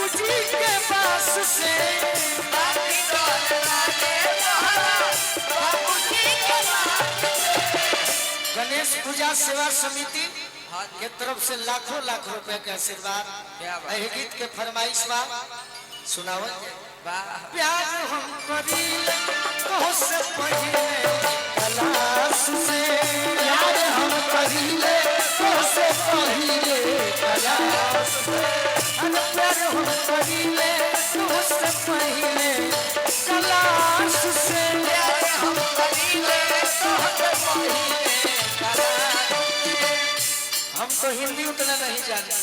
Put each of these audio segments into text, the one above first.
बाबूजी के पास से गणेश पूजा सेवा समिति के तरफ से लाखों लाख रुपए के आशीर्वाद। यह गीत के फरमाइश बा सुनावत। प्यार हम करीले तो से पहले कलास से, प्यार हम करीले तो से पहले कलास से, प्यार हम करीले तो से पहले कलास से, प्यार हम करीले तो से पहले कलास से। हम तो हिंदी उतना नहीं जानते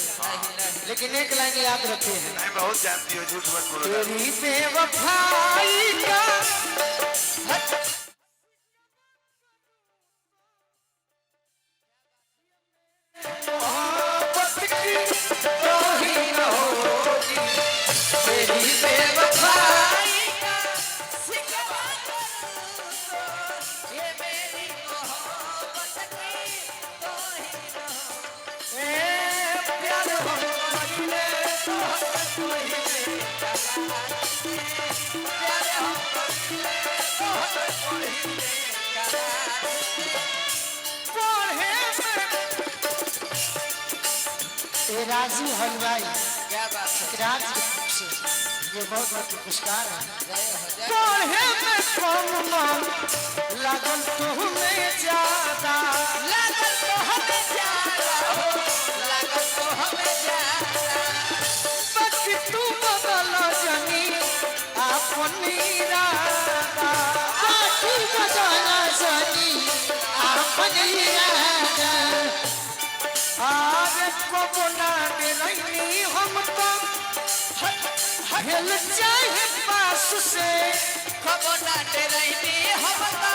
लेकिन एक लाइन याद रखे हैं। मैं बहुत जानती हूँ, झूठ मत बोलो। तेरी बेवफाई का मोहब्बत की तौहीन होगी, तेरी बेवफाई का शिकवा ये मेरी मोहब्बत की तौहीन होगी। प्यार हम करीले तो पहले प्यार हम करीले तो पहले राजू हलवाई क्या बात है राज से ये बहुत बहुत पुरस्कार है। पढ़े में कम मन लागल तो हमें ज्यादा, लागल तो हमें ज्यादा, लागल तो हमें ज्यादा, बाकी तू बदल जानी अपनी इरादा, बाकी बदल जानी अपनी इरादा। आगे को बोला दे नहीं हम तो हेल चाहे पास से, को बोला दे नहीं हम तो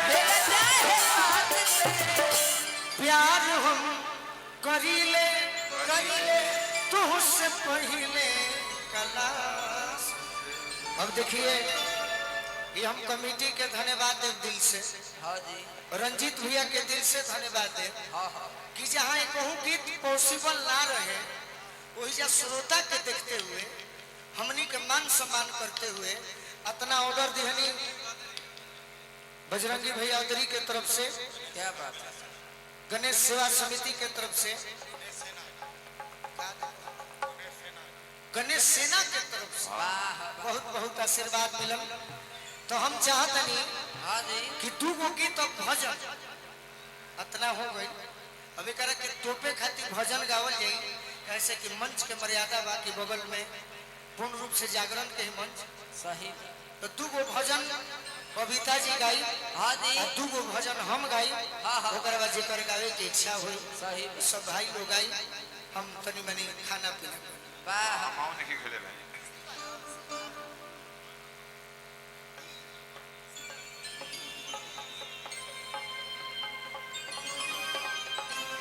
हेल चाहे पास से, प्यार हम करीले करीले तुझसे पहले कलास। अब देखिए ये हम कमेटी के धन्यवाद देव दिल से। हाँ जी रंजीत भैया के दिल से धन्यवाद देव। हाँ हाँ कि जहाँ कहूँ गीत पॉसिबल ना रहे वही जा श्रोता के देखते हुए हमनी के मान सम्मान करते हुए अपना ऑर्डर दिहनी बजरंगी भैया उदरी के तरफ से। क्या बात है गणेश सेवा समिति के तरफ से, गणेश सेना के तरफ से बहुत बहुत आशीर्वाद मिलल। तो हम चाहतनी कि दू गो गीत भजन अतना हो गई अभी करे कि तोपे खातिर भजन गावल जाई, कैसे कि मंच के मर्यादा बा कि बगल में पूर्ण रूप से जागरण के ही मंच सही। तो दू गो भजन कविता जी गाई, हाँ जी, दू गो भजन हम गाई, हाँ हाँ, ओकर बाद जेकर गावे की इच्छा हुई सही सब भाई लोग गाई, हम तनी मनी खाना पीना। वाह, हम नहीं खेले भाई।